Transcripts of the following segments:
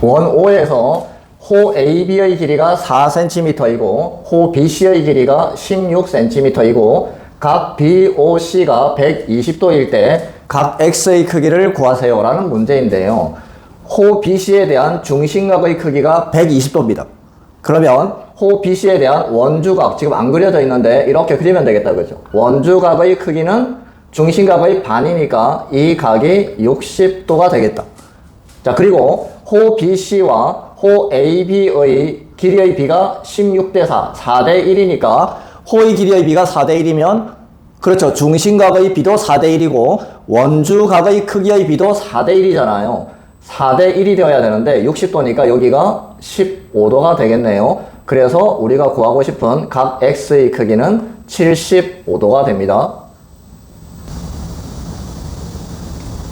원 O에서 호 AB의 길이가 4cm이고 호 BC의 길이가 16cm이고 각 BOC가 120도일 때 각 X의 크기를 구하세요 라는 문제인데요. 호 BC에 대한 중심각의 크기가 120도입니다. 그러면 호 BC에 대한 원주각, 지금 안 그려져 있는데 이렇게 그리면 되겠다, 그죠? 원주각의 크기는 중심각의 반이니까 이 각이 60도가 되겠다. 자, 그리고 호 BC와 호 AB의 길이의 비가 16대 4, 4대 1이니까 호의 길이의 비가 4대 1이면 그렇죠. 중심각의 비도 4대 1이고 원주각의 크기의 비도 4대 1이잖아요. 4대 1이 되어야 되는데 60도니까 여기가 15도가 되겠네요. 그래서 우리가 구하고 싶은 각 X의 크기는 75도가 됩니다.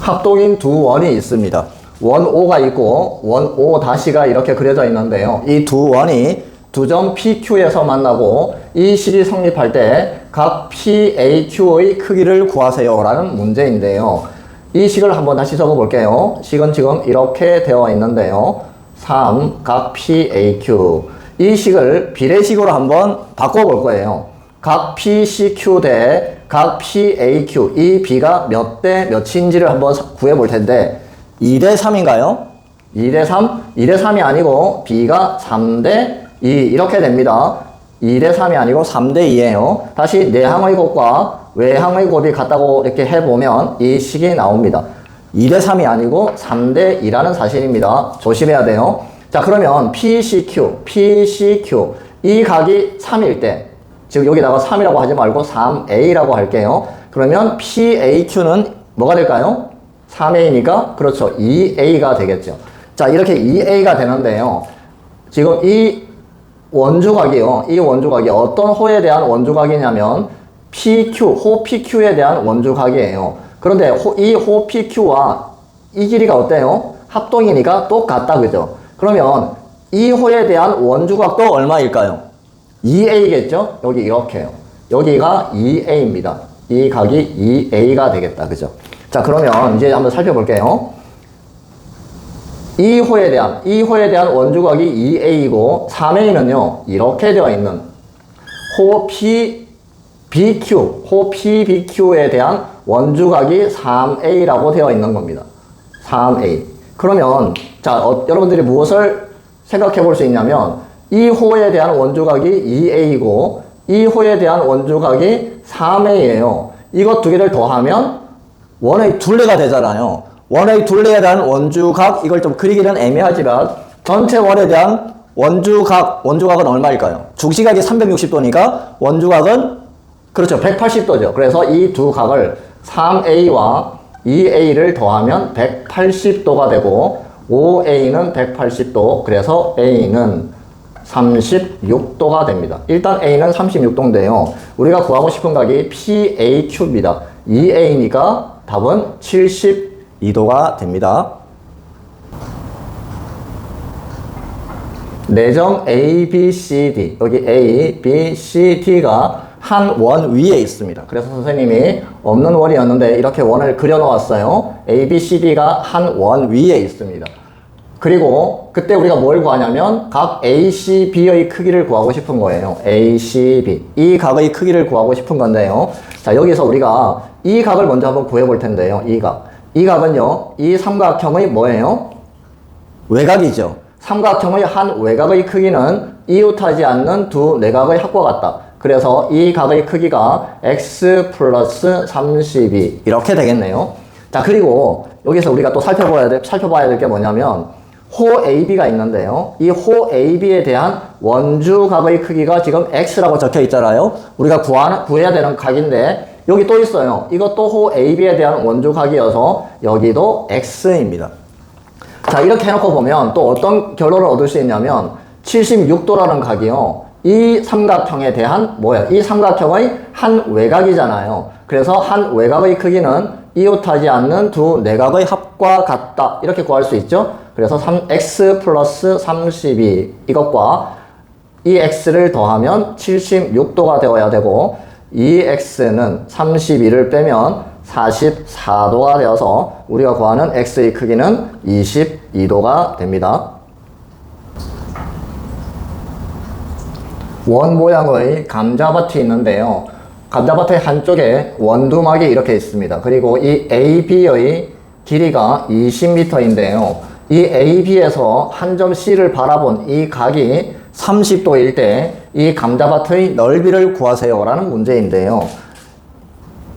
합동인 두 원이 있습니다. 원 O가 있고 원 O 다시가 이렇게 그려져 있는데요. 이 두 원이 두 점 PQ에서 만나고 이 식이 성립할 때 각 PAQ의 크기를 구하세요 라는 문제인데요. 이 식을 한번 다시 적어 볼게요. 식은 지금 이렇게 되어 있는데요. 3 각 PAQ, 이 식을 비례식으로 한번 바꿔 볼 거예요. 각 PCQ 대 각 PAQ, 이 B가 몇 대 몇인지를 한번 구해 볼 텐데 2대 3인가요? 2대 3? 2대 3이 아니고 B가 3대 2 이렇게 됩니다. 2대 3이 아니고 3대 2예요. 다시 내항의 곱과 외항의 곱이 같다고 이렇게 해보면 이 식이 나옵니다. 2대 3이 아니고 3대 2라는 사실입니다. 조심해야 돼요. 자, 그러면 PCQ 이 각이 3일 때, 즉 여기다가 3이라고 하지 말고 3A라고 할게요. 그러면 PAQ는 뭐가 될까요? 3A니까 그렇죠. 2A가 되겠죠. 자, 이렇게 2A가 되는데요. 지금 이 원주각이요. 이 원주각이 어떤 호에 대한 원주각이냐면 PQ, 호 PQ에 대한 원주각이에요. 그런데 이 호 PQ와 이 길이가 어때요? 합동이니까 똑같다, 그죠? 그러면 이 호에 대한 원주각도 얼마일까요? 2A겠죠? 여기 이렇게요. 여기가 2A입니다. 이 각이 2A가 되겠다, 그죠? 자, 그러면 이제 한번 살펴볼게요. 이 호에 대한 원주각이 2A이고 3A는요 이렇게 되어 있는 호 PBQ에 대한 원주각이 3A라고 되어 있는 겁니다. 3A. 그러면 자, 여러분들이 무엇을 생각해 볼 수 있냐면 이 호에 대한 원주각이 2A이고 이 호에 대한 원주각이 3A예요. 이것 두 개를 더하면 원의 둘레가 되잖아요. 원의 둘레에 대한 원주각, 이걸 좀 그리기는 애매하지만 전체 원에 대한 원주각은 얼마일까요? 중심각이 360도니까 원주각은 그렇죠. 180도죠. 그래서 이 두 각을 3A와 2A를 더하면 180도가 되고 5A는 180도, 그래서 A는 36도가 됩니다. 일단 A는 36도인데요. 우리가 구하고 싶은 각이 PAQ입니다. 2A니까 답은 72도가 됩니다. 내점 A, B, C, D, 여기 A, B, C, D가 한 원 위에 있습니다. 그래서 선생님이 없는 원이었는데 이렇게 원을 그려 놓았어요. A, B, C, D가 한 원 위에 있습니다. 그리고 그때 우리가 뭘 구하냐면 각 ACB의 크기를 구하고 싶은 거예요. ACB. 이 각의 크기를 구하고 싶은 건데요. 자, 여기서 우리가 이 각을 먼저 한번 구해 볼 텐데요. 이 각. 이 각은요, 이 삼각형의 뭐예요? 외곽이죠. 삼각형의 한 외곽의 크기는 이웃하지 않는 두 내각의 합과 같다. 그래서 이 각의 크기가 x 플러스 32 이렇게 되겠네요. 자, 그리고 여기서 우리가 또 살펴봐야 될 게 뭐냐면 호 AB가 있는데요. 이 호 AB에 대한 원주각의 크기가 지금 x라고 적혀 있잖아요. 우리가 구해야 되는 각인데 여기 또 있어요. 이것도 호 AB에 대한 원주각이어서 여기도 x입니다. 자, 이렇게 해놓고 보면 또 어떤 결론을 얻을 수 있냐면 76도라는 각이요. 이 삼각형에 대한 뭐예요? 이 삼각형의 한 외곽이잖아요. 그래서 한 외곽의 크기는 이웃하지 않는 두 내각의 합과 같다. 이렇게 구할 수 있죠. 그래서 x 플러스 32 이것과 이 x를 더하면 76도가 되어야 되고 이 x는 32를 빼면 44도가 되어서 우리가 구하는 x의 크기는 22도가 됩니다. 원 모양의 감자밭이 있는데요. 감자밭의 한쪽에 원두막이 이렇게 있습니다. 그리고 이 AB의 길이가 20m인데요. 이 AB에서 한 점 C를 바라본 이 각이 30도일 때 이 감자밭의 넓이를 구하세요 라는 문제인데요.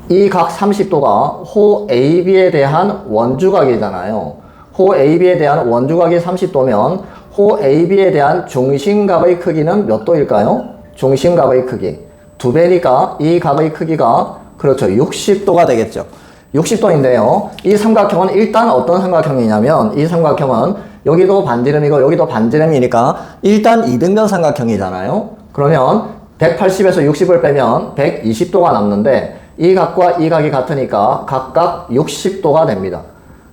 이 각 30도가 호 AB에 대한 원주각이잖아요. 호 AB에 대한 원주각이 30도면 호 AB에 대한 중심각의 크기는 몇 도일까요? 중심각의 크기 2배니까 이 각의 크기가 그렇죠 60도가 되겠죠. 60도인데요. 이 삼각형은 일단 어떤 삼각형이냐면 이 삼각형은 여기도 반지름이고 여기도 반지름이니까 일단 이등변 삼각형이잖아요. 그러면 180에서 60을 빼면 120도가 남는데 이 각과 이 각이 같으니까 각각 60도가 됩니다.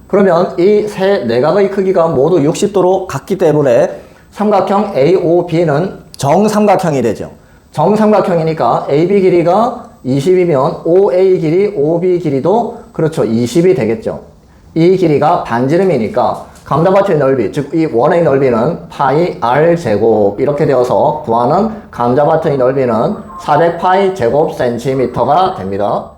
그러면 이 세 내각의 크기가 모두 60도로 같기 때문에 삼각형 AOB는 정삼각형이 되죠. 정삼각형이니까 AB 길이가 20이면 OA 길이, OB 길이도 그렇죠 20이 되겠죠. 이 길이가 반지름이니까 감자밭의 넓이, 즉 이 원의 넓이는 파이 R 제곱 이렇게 되어서 구하는 감자밭의 넓이는 400파이 제곱 센티미터가 됩니다.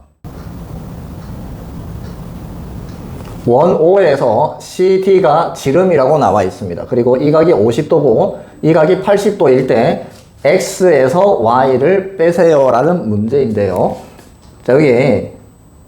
원 O에서 CT가 지름이라고 나와 있습니다. 그리고 이 각이 50도고 이 각이 80도일 때 X에서 Y를 빼세요 라는 문제인데요. 자, 여기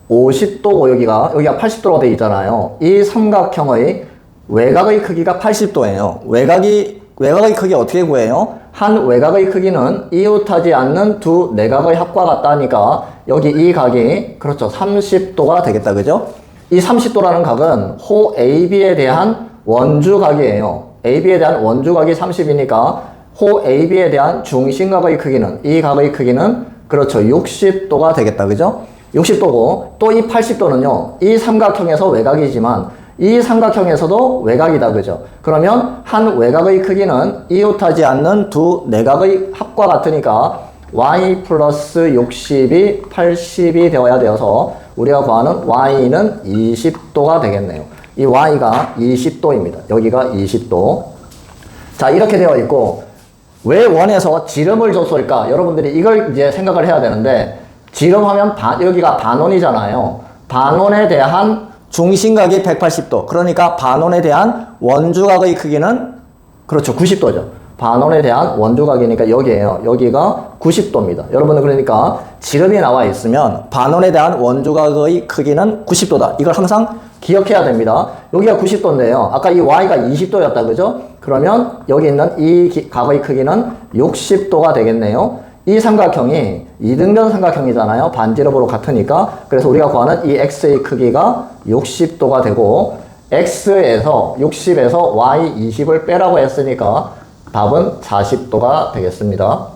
50도고 여기가 80도로 되어 있잖아요. 이 삼각형의 외곽의 크기가 80도예요. 외곽의 크기 어떻게 구해요? 한 외곽의 크기는 이웃하지 않는 두 내각의 합과 같다니까 여기 이 각이 그렇죠 30도가 되겠다. 그죠? 이 30도라는 각은 호 AB에 대한 원주각이에요. AB에 대한 원주각이 30이니까 호 AB에 대한 중심각의 크기는 이 각의 크기는 그렇죠 60도가 되겠다. 그죠? 60도고 또 이 80도는요. 이 삼각형에서 외곽이지만 이 삼각형에서도 외곽이다. 그죠? 그러면 한 외곽의 크기는 이웃하지 않는 두 내각의 합과 같으니까 y 플러스 60이 80이 되어야 되어서 우리가 구하는 y는 20도가 되겠네요. 이 y가 20도입니다. 여기가 20도. 자, 이렇게 되어 있고 왜 원에서 지름을 줬을까? 여러분들이 이걸 이제 생각을 해야 되는데 지름하면 여기가 반원이잖아요. 반원에 대한 중심각이 180도. 그러니까 반원에 대한 원주각의 크기는 그렇죠 90도죠. 반원에 대한 원주각이니까 여기에요. 여기가 90도입니다. 여러분은 그러니까 지름이 나와 있으면 반원에 대한 원주각의 크기는 90도다. 이걸 항상 기억해야 됩니다. 여기가 90도인데요. 아까 이 y가 20도였다. 그죠? 그러면 여기 있는 이 각의 크기는 60도가 되겠네요. 이 삼각형이 이등변 삼각형이잖아요. 반지름으로 같으니까. 그래서 우리가 구하는 이 x의 크기가 60도가 되고 x에서 60에서 y 20을 빼라고 했으니까 답은 40도가 되겠습니다.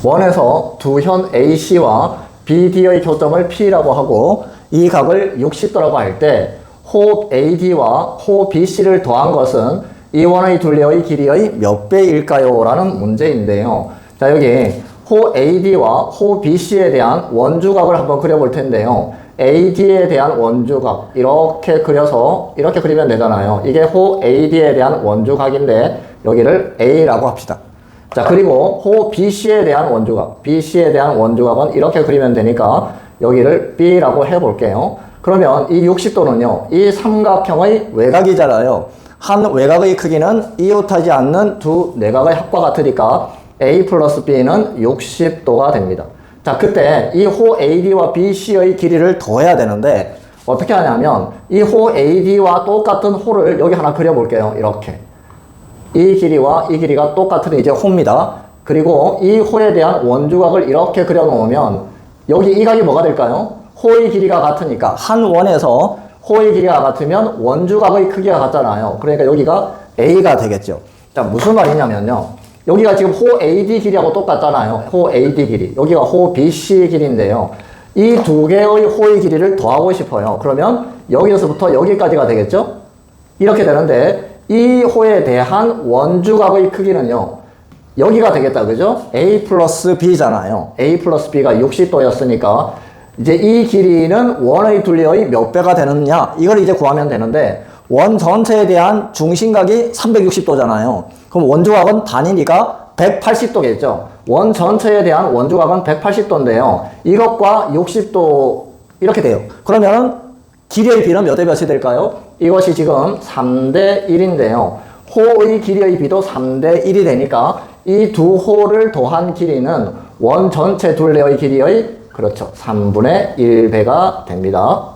원에서 두 현 AC와 BD의 교점을 P라고 하고 이 각을 60도라고 할 때 호 AD와 호 BC를 더한 것은 이 원의 둘레의 길이의 몇 배일까요? 라는 문제인데요. 자, 여기 호 AD와 호 BC에 대한 원주각을 한번 그려볼 텐데요. AD에 대한 원주각 이렇게 그려서 이렇게 그리면 되잖아요. 이게 호 AD에 대한 원주각인데 여기를 A라고 합시다. 자, 그리고 호 BC에 대한 원주각 BC에 대한 원주각은 이렇게 그리면 되니까 여기를 B라고 해볼게요. 그러면 이 60도는요. 이 삼각형의 외곽이잖아요. 한 외곽의 크기는 이웃하지 않는 두 내각의 합과 같으니까 A 플러스 B는 60도가 됩니다. 자, 그때 이 호 AD와 BC의 길이를 더해야 되는데 어떻게 하냐면 이 호 AD와 똑같은 호를 여기 하나 그려볼게요. 이렇게 이 길이와 이 길이가 똑같은 이제 호입니다. 그리고 이 호에 대한 원주각을 이렇게 그려 놓으면 여기 이 각이 뭐가 될까요? 호의 길이가 같으니까 한 원에서 호의 길이가 같으면 원주각의 크기가 같잖아요. 그러니까 여기가 A가 되겠죠. 자, 무슨 말이냐면요. 여기가 지금 호 AD 길이하고 똑같잖아요. 호 AD 길이. 여기가 호 BC 길이인데요. 이 두 개의 호의 길이를 더하고 싶어요. 그러면 여기서부터 여기까지가 되겠죠? 이렇게 되는데 이 호에 대한 원주각의 크기는요. 여기가 되겠다. 그죠? A 플러스 B잖아요. A 플러스 B가 60도였으니까 이제 이 길이는 원의 둘레의 몇 배가 되느냐 이걸 이제 구하면 되는데 원 전체에 대한 중심각이 360도잖아요. 그럼 원주각은 단위니까 180도겠죠. 원 전체에 대한 원주각은 180도인데요. 이것과 60도 이렇게 돼요. 그러면은 길이의 비는 몇 대 몇이 될까요? 이것이 지금 3대 1인데요. 호의 길이의 비도 3대 1이 되니까 이 두 호를 더한 길이는 원 전체 둘레의 길이의 그렇죠. 3분의 1배가 됩니다.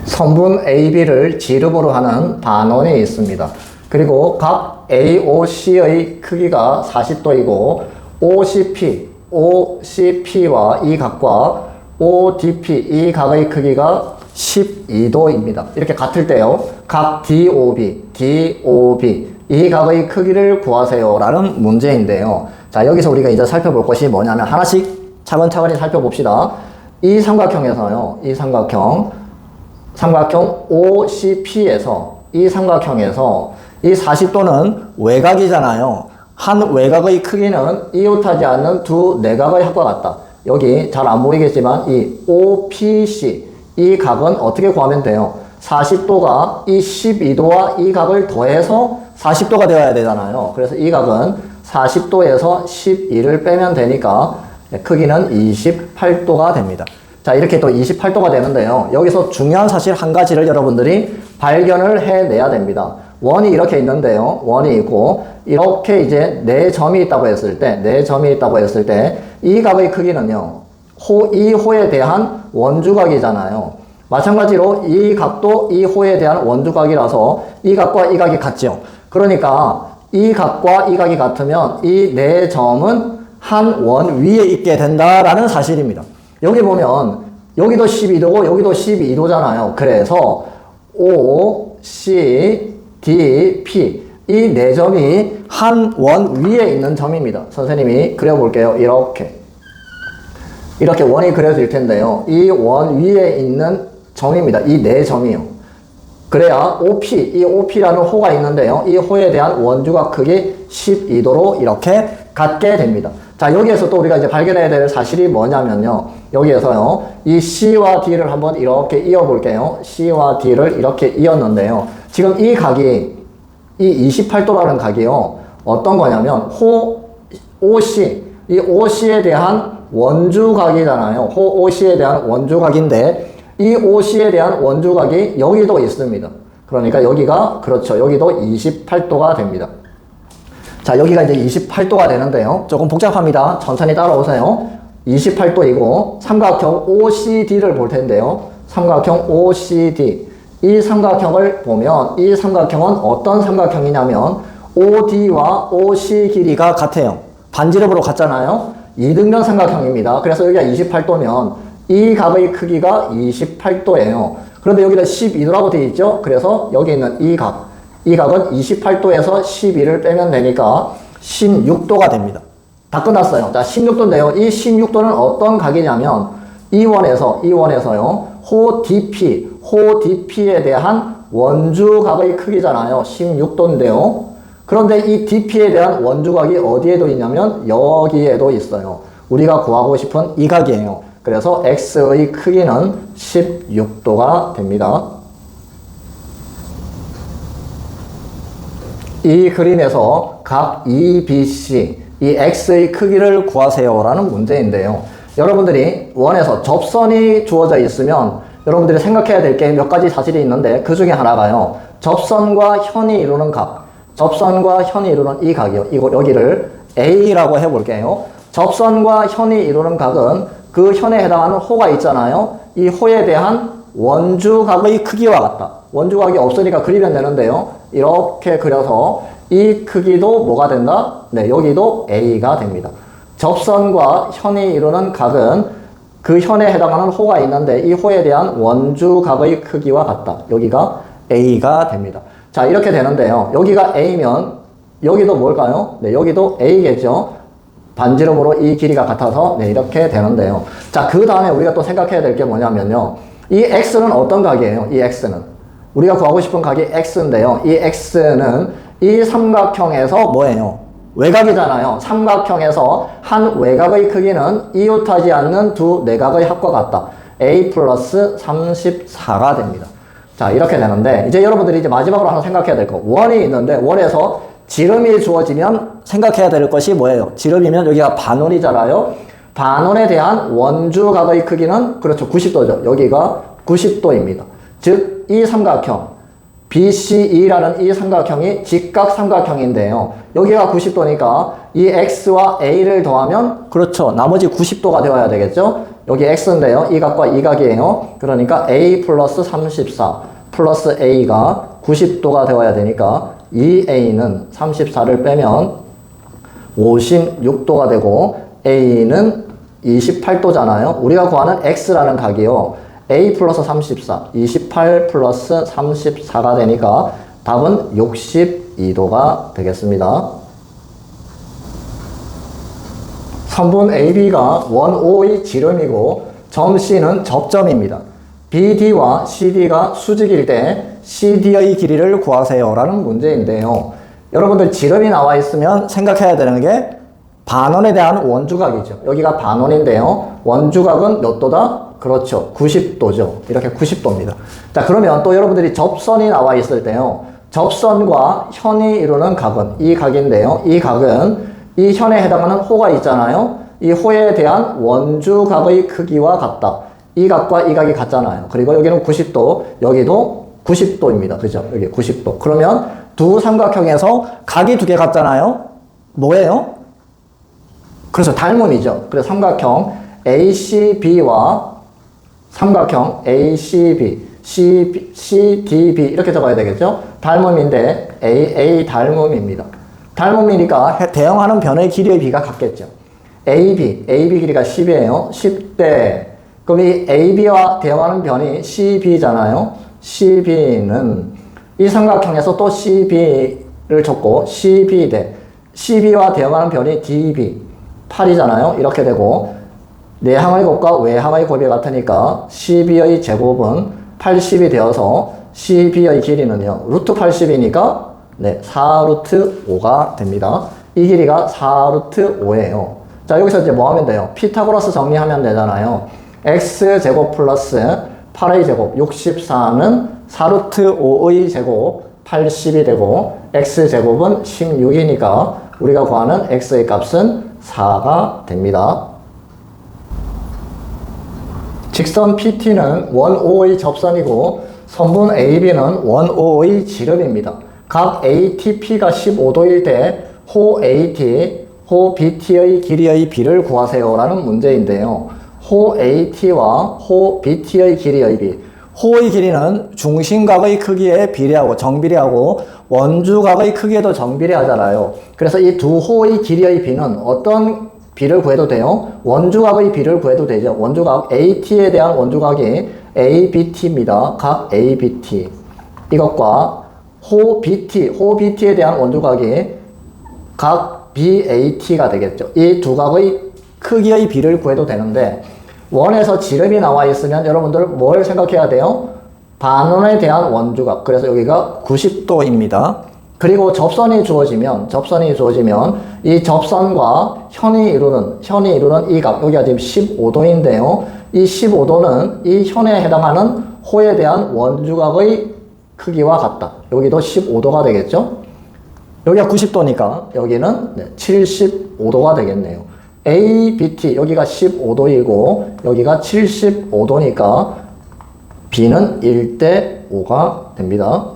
선분 AB를 지름으로 하는 반원이 있습니다. 그리고 각 AOC의 크기가 40도이고 OCP와 이 각과 ODP 이 각의 크기가 12도입니다. 이렇게 같을 때요. 각 DOB 이 각의 크기를 구하세요 라는 문제인데요. 자, 여기서 우리가 이제 살펴볼 것이 뭐냐면 하나씩 차근차근히 살펴봅시다. 이 삼각형에서요. 이 삼각형 OCP에서 이 삼각형에서 이 40도는 외곽이잖아요. 한 외곽의 크기는 이웃하지 않는 두 내각의 합과 같다. 여기 잘 안 보이겠지만 이 OPC 이 각은 어떻게 구하면 돼요? 40도가 이 12도와 이 각을 더해서 40도가 되어야 되잖아요. 그래서 이 각은 40도에서 12를 빼면 되니까 크기는 28도가 됩니다. 자, 이렇게 또 28도가 되는데요. 여기서 중요한 사실 한 가지를 여러분들이 발견을 해내야 됩니다. 원이 이렇게 있는데요. 원이 있고 이렇게 이제 네 점이 있다고 했을 때 이 각의 크기는요. 이 호에 대한 원주각이잖아요. 마찬가지로 이 각도 이 호에 대한 원주각이라서 이 각과 이 각이 같죠. 그러니까 이 각과 이 각이 같으면 이 네 점은 한 원 위에 있게 된다라는 사실입니다. 여기 보면 여기도 12도고 여기도 12도잖아요. 그래서 O, C, D, P 이 네 점이 한 원 위에 있는 점입니다. 선생님이 그려볼게요. 이렇게 원이 그려질 텐데요. 이 원 위에 있는 점입니다. 이 네 점이요. 그래야 이 OP라는 호가 있는데요. 이 호에 대한 원주각 크기 12도로 이렇게 같게 됩니다. 자, 여기에서 또 우리가 이제 발견해야 될 사실이 뭐냐면요. 여기에서요. 이 C와 D를 한번 이렇게 이어볼게요. C와 D를 이렇게 이었는데요. 지금 이 각이, 이 28도라는 각이요. 어떤 거냐면, OC, 이 OC에 대한 원주각이잖아요. OC에 대한 원주각인데, 이 OC에 대한 원주각이 여기도 있습니다. 그러니까 여기가, 그렇죠. 여기도 28도가 됩니다. 자, 여기가 이제 28도가 되는데요. 조금 복잡합니다. 천천히 따라오세요. 28도이고, 삼각형 OCD를 볼 텐데요. 삼각형 OCD. 이 삼각형을 보면, 이 삼각형은 어떤 삼각형이냐면, OD와 OC 길이가 같아요. 반지름으로 같잖아요. 이등변 삼각형입니다. 그래서 여기가 28도면, 이 각의 크기가 28도예요. 그런데 여기다 12도라고 되어 있죠? 그래서 여기 있는 이 각은 28도에서 12를 빼면 되니까 16도가 됩니다. 다 끝났어요. 자, 16도인데요. 이 16도는 어떤 각이냐면 이 원에서요. 호 DP에 대한 원주각의 크기잖아요. 16도인데요. 그런데 이 DP에 대한 원주각이 어디에도 있냐면 여기에도 있어요. 우리가 구하고 싶은 이 각이에요. 그래서 X의 크기는 16도가 됩니다. 이 그림에서 각 EBC, 이 X의 크기를 구하세요 라는 문제인데요. 여러분들이 원에서 접선이 주어져 있으면 여러분들이 생각해야 될 게 몇 가지 사실이 있는데 그 중에 하나가요. 접선과 현이 이루는 각, 접선과 현이 이루는 이 각이요. 여기를 A라고 해볼게요. 접선과 현이 이루는 각은 그 현에 해당하는 호가 있잖아요. 이 호에 대한 원주각의 크기와 같다. 원주각이 없으니까 그리면 되는데요. 이렇게 그려서 이 크기도 뭐가 된다? 네, 여기도 A가 됩니다. 접선과 현이 이루는 각은 그 현에 해당하는 호가 있는데 이 호에 대한 원주각의 크기와 같다. 여기가 A가 됩니다. 자, 이렇게 되는데요. 여기가 A면 여기도 뭘까요? 네, 여기도 A겠죠. 반지름으로 이 길이가 같아서 네, 이렇게 되는데요. 자, 그 다음에 우리가 또 생각해야 될 게 뭐냐면요. 이 X는 어떤 각이에요? 이 X는. 우리가 구하고 싶은 각이 X인데요. 이 X는 이 삼각형에서 뭐예요? 외곽이잖아요. 삼각형에서 한 외곽의 크기는 이웃하지 않는 두 내각의 합과 같다. a 플러스 34가 됩니다. 자, 이렇게 되는데, 이제 여러분들이 이제 마지막으로 하나 생각해야 될 거. 원이 있는데, 원에서 지름이 주어지면 생각해야 될 것이 뭐예요? 지름이면 여기가 반원이잖아요. 반원에 대한 원주각의 크기는, 그렇죠, 90도죠. 여기가 90도입니다. 즉, 이 삼각형, BCE라는 이 삼각형이 직각삼각형인데요. 여기가 90도니까 이 X와 A를 더하면, 그렇죠, 나머지 90도가 되어야 되겠죠? 여기 X인데요. 이 각과 이 각이에요. 그러니까 A 플러스 34 플러스 A가 90도가 되어야 되니까 이 A는 34를 빼면 56도가 되고 A는 28도잖아요. 우리가 구하는 X라는 각이요. A 플러스 34, 28 플러스 34가 되니까 답은 62도가 되겠습니다. 선분 AB가 원 O의 지름이고 점 C는 접점입니다. BD와 CD가 수직일 때 CD의 길이를 구하세요 라는 문제인데요. 여러분들 지름이 나와 있으면 생각해야 되는 게 반원에 대한 원주각이죠. 여기가 반원인데요. 원주각은 몇 도다? 그렇죠. 90도죠. 이렇게 90도입니다. 자, 그러면 또 여러분들이 접선이 나와 있을 때요. 접선과 현이 이루는 각은 이 각인데요. 이 각은 이 현에 해당하는 호가 있잖아요. 이 호에 대한 원주각의 크기와 같다. 이 각과 이 각이 같잖아요. 그리고 여기는 90도, 여기도 90도입니다. 그죠? 여기 90도. 그러면 두 삼각형에서 각이 두 개 같잖아요. 뭐예요? 그래서 닮음이죠. 그래서 삼각형 ACB와 삼각형 ACB, CDB 이렇게 적어야 되겠죠? 닮음인데 AA 닮음입니다. 닮음이니까 대응하는 변의 길이의 비가 같겠죠. AB 길이가 10이에요. 10대. 그럼 이 AB와 대응하는 변이 CB잖아요. CB는 이 삼각형에서 또 CB를 줬고 CB대. CB와 대응하는 변이 DB 8이잖아요. 이렇게 되고 내항의 곱과 외항의 곱이 같으니까 CB의 제곱은 80이 되어서 CB의 길이는요. 루트 80이니까 네, 4루트 5가 됩니다. 이 길이가 4루트 5예요. 자, 여기서 이제 뭐 하면 돼요? 피타고라스 정리하면 되잖아요. X제곱 플러스 8의 제곱 64는 4루트 5의 제곱 80이 되고 X제곱은 16이니까 우리가 구하는 X의 값은 4가 됩니다. 직선 PT는 원 O의 접선이고 선분 AB는 원 O의 지름입니다. 각 ATP가 15도일 때 호 AT, 호 BT의 길이의 비를 구하세요 라는 문제인데요. 호 AT와 호 BT의 길이의 비. 호의 길이는 중심각의 크기에 비례하고 정비례하고 원주각의 크기에도 정비례하잖아요. 그래서 이 두 호의 길이의 비는 어떤 비를 구해도 돼요? 원주각의 비를 구해도 되죠. 원주각 AT에 대한 원주각이 ABT입니다. 각 ABT. 이것과 호 BT에 대한 원주각이 각 BAT가 되겠죠. 이 두 각의 크기의 비를 구해도 되는데 원에서 지름이 나와 있으면 여러분들 뭘 생각해야 돼요? 반원에 대한 원주각. 그래서 여기가 90도입니다. 그리고 접선이 주어지면 이 접선과 현이 이루는 이 각, 여기가 지금 15도인데요. 이 15도는 이 현에 해당하는 호에 대한 원주각의 크기와 같다. 여기도 15도가 되겠죠? 여기가 90도니까 여기는 75도가 되겠네요. ABT, 여기가 15도이고 여기가 75도니까 B는 1대 5가 됩니다.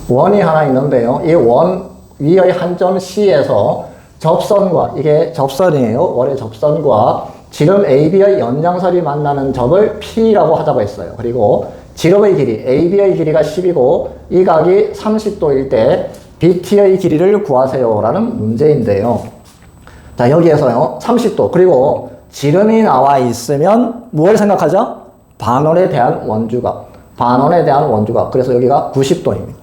원이 하나 있는데요. 이 원 위의 한 점 C에서 접선과, 이게 접선이에요. 원의 접선과 지름 AB의 연장선이 만나는 점을 P라고 하자고 했어요. 그리고 지름의 길이, AB의 길이가 10이고 이 각이 30도일 때 BT의 길이를 구하세요 라는 문제인데요. 자, 여기에서요 30도, 그리고 지름이 나와 있으면 뭘 생각하죠? 반원에 대한 원주각. 그래서 여기가 90도입니다.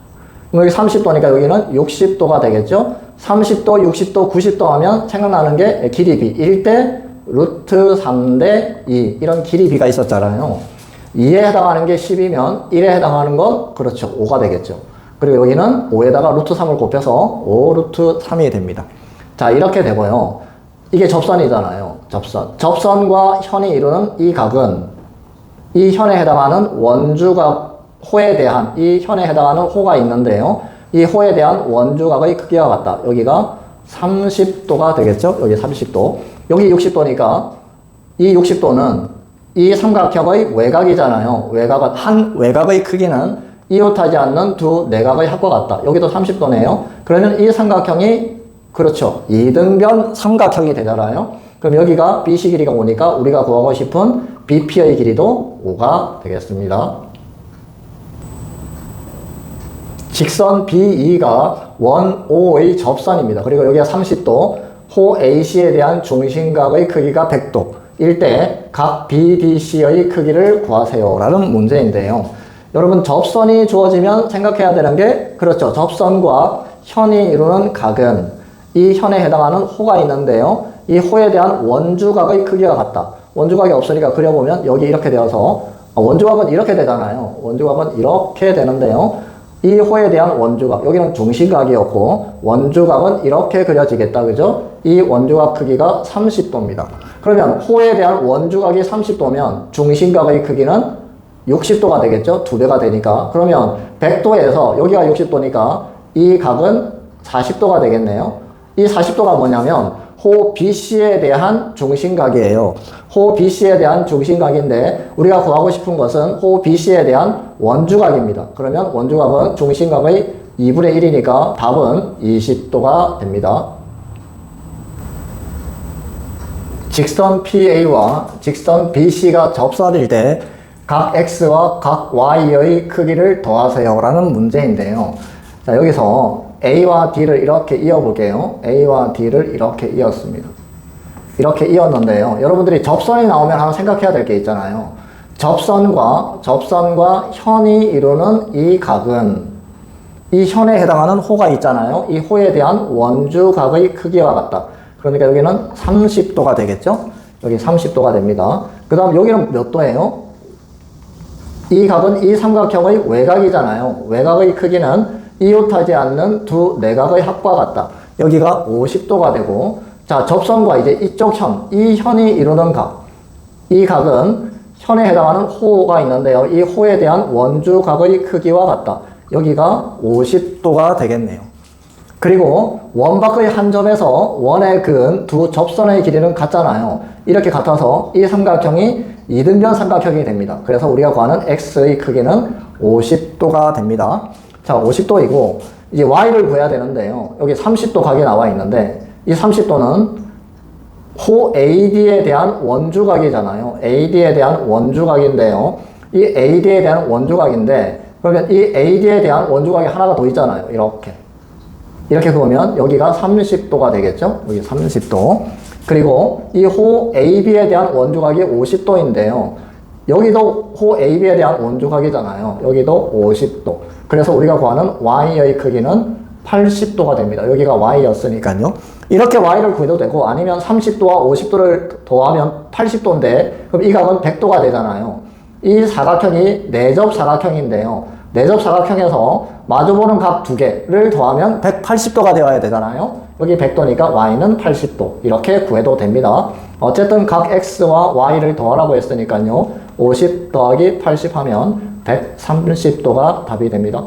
여기 30도니까 여기는 60도가 되겠죠? 30도, 60도, 90도 하면 생각나는 게 길이비 1대 루트 3대 2 이런 길이비가 있었잖아요. 2에 해당하는 게 10이면 1에 해당하는 건 그렇죠. 5가 되겠죠. 그리고 여기는 5에다가 루트 3을 곱해서 5 루트 3이 됩니다. 자, 이렇게 되고요. 이게 접선이잖아요. 접선. 접선과 현이 이루는 이 각은 이 현에 해당하는 원주각 호에 대한 이 현에 해당하는 호가 있는데요. 이 호에 대한 원주각의 크기와 같다. 여기가 30도가 되겠죠? 여기 30도. 여기 60도니까 이 60도는 이 삼각형의 외곽이잖아요. 외곽은 한 외곽의 크기는 이웃하지 않는 두 내각의 합과 같다. 여기도 30도네요. 그러면 이 삼각형이 그렇죠. 이등변 삼각형이 되잖아요. 그럼 여기가 BC 길이가 5니까 우리가 구하고 싶은 BP의 길이도 5가 되겠습니다. 직선 BE가 원 O의 접선입니다. 그리고 여기가 30도, 호 AC에 대한 중심각의 크기가 100도 일 때 각 BDC의 크기를 구하세요 라는 문제인데요. 여러분 접선이 주어지면 생각해야 되는 게 그렇죠. 접선과 현이 이루는 각은 이 현에 해당하는 호가 있는데요. 이 호에 대한 원주각의 크기가 같다. 원주각이 없으니까 그려보면 여기 이렇게 되어서 원주각은 이렇게 되잖아요. 원주각은 이렇게 되는데요. 이 호에 대한 원주각, 여기는 중심각이었고 원주각은 이렇게 그려지겠다. 그죠? 이 원주각 크기가 30도입니다. 그러면 호에 대한 원주각이 30도면 중심각의 크기는 60도가 되겠죠? 2배가 되니까. 그러면 100도에서 여기가 60도니까 이 각은 40도가 되겠네요. 이 40도가 뭐냐면 호 BC에 대한 중심각이에요. 호 BC에 대한 중심각인데 우리가 구하고 싶은 것은 호 BC에 대한 원주각입니다. 그러면 원주각은 중심각의 2분의 1이니까 답은 20도가 됩니다. 직선 PA와 직선 BC가 접선일 때 각 X와 각 Y의 크기를 더하세요 라는 문제인데요. 자, 여기서 A와 D를 이렇게 이어볼게요. A와 D를 이렇게 이었습니다. 이렇게 이었는데요. 여러분들이 접선이 나오면 하나 생각해야 될 게 있잖아요. 접선과 현이 이루는 이 각은 이 현에 해당하는 호가 있잖아요. 이 호에 대한 원주각의 크기와 같다. 그러니까 여기는 30도가 되겠죠? 여기 30도가 됩니다. 그 다음 여기는 몇 도예요? 이 각은 이 삼각형의 외곽이잖아요. 외곽의 크기는 이웃하지 않는 두 내각의 합과 같다. 여기가 50도가 되고, 자, 접선과 이제 이쪽 현, 이 현이 이루는 각. 이 각은 현에 해당하는 호가 있는데요. 이 호에 대한 원주각의 크기와 같다. 여기가 50도가 되겠네요. 그리고 원 밖의 한 점에서 원에 그은 두 접선의 길이는 같잖아요. 이렇게 같아서 이 삼각형이 이등변 삼각형이 됩니다. 그래서 우리가 구하는 X의 크기는 50도가 됩니다. 자, 50도이고 이제 Y를 구해야 되는데요. 여기 30도 각이 나와 있는데 이 30도는 호 AD에 대한 원주각이잖아요. AD에 대한 원주각인데요. 이 AD에 대한 원주각인데 그러면 이 AD에 대한 원주각이 하나가 더 있잖아요. 이렇게 보면 여기가 30도가 되겠죠? 여기 30도. 그리고 이 호 AB에 대한 원주각이 50도인데요. 여기도 호 AB에 대한 원주각이잖아요. 여기도 50도. 그래서 우리가 구하는 Y의 크기는 80도가 됩니다. 여기가 Y였으니까요. 이렇게 Y를 구해도 되고 아니면 30도와 50도를 더하면 80도인데 그럼 이 각은 100도가 되잖아요. 이 사각형이 내접 사각형인데요. 내접 사각형에서 마주보는 각 두 개를 더하면 180도가 되어야 되잖아요. 여기 100도니까 Y는 80도. 이렇게 구해도 됩니다. 어쨌든 각 X와 Y를 더하라고 했으니까요. 50 더하기 80 하면 130도가 답이 됩니다.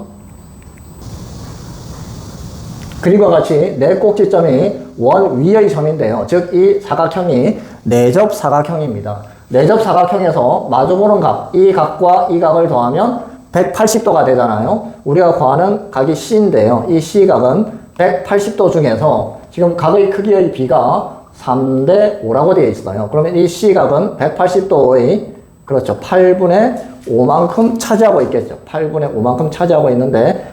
그림과 같이 네 꼭지점이 원 위의 점인데요. 즉 이 사각형이 내접 사각형입니다. 내접 사각형에서 마주보는 각, 이 각과 이 각을 더하면 180도가 되잖아요. 우리가 구하는 각이 C인데요. 이 C각은 180도 중에서 지금 각의 크기의 비가 3대 5라고 되어 있어요. 그러면 이 C각은 180도의 그렇죠. 8분의 5만큼 차지하고 있겠죠. 8분의 5만큼 차지하고 있는데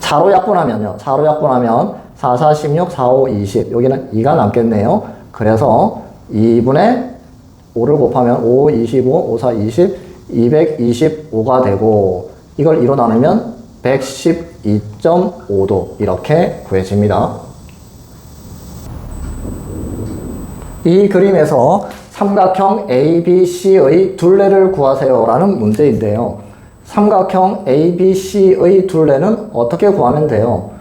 4로 약분하면요. 4로 약분하면 4, 4, 16, 4, 5, 20. 여기는 2가 남겠네요. 그래서 2분의 5를 곱하면 5, 25, 5, 4, 20, 225가 되고 이걸 2로 나누면 112.5도 이렇게 구해집니다. 이 그림에서 삼각형 ABC의 둘레를 구하세요 라는 문제인데요. 삼각형 ABC의 둘레는 어떻게 구하면 돼요?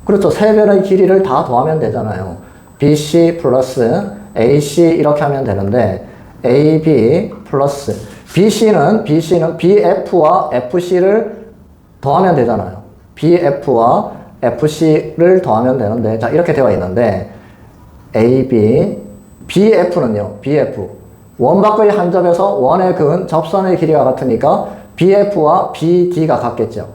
그렇죠. 세 변의 길이를 다 더하면 되잖아요. BC 플러스 AC 이렇게 하면 되는데 AB 플러스 BC는 BF와 FC를 더하면 되잖아요. BF와 FC를 더하면 되는데 자 이렇게 되어 있는데 AB BF는요. BF 원 밖의 한 점에서 원의 근 접선의 길이가 같으니까 BF와 BD가 같겠죠.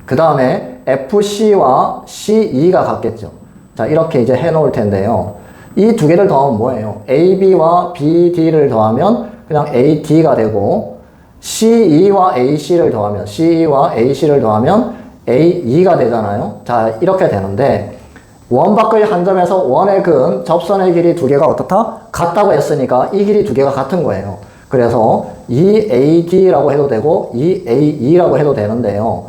그 다음에 FC와 CE가 같겠죠. 자 이렇게 이제 해놓을 텐데요. 이 두 개를 더하면 뭐예요? AB와 BD를 더하면 그냥 AD가 되고 CE와 AC를 더하면 AE가 되잖아요. 자 이렇게 되는데 원 밖의 한 점에서 원의 근 접선의 길이 두 개가 어떻다? 같다고 했으니까 이 길이 두 개가 같은 거예요. 그래서 EAD라고 해도 되고 EAE라고 해도 되는데요.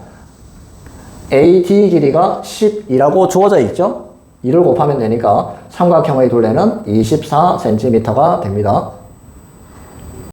AD 길이가 10이라고 주어져 있죠? 2를 곱하면 되니까 삼각형의 둘레는 24cm가 됩니다.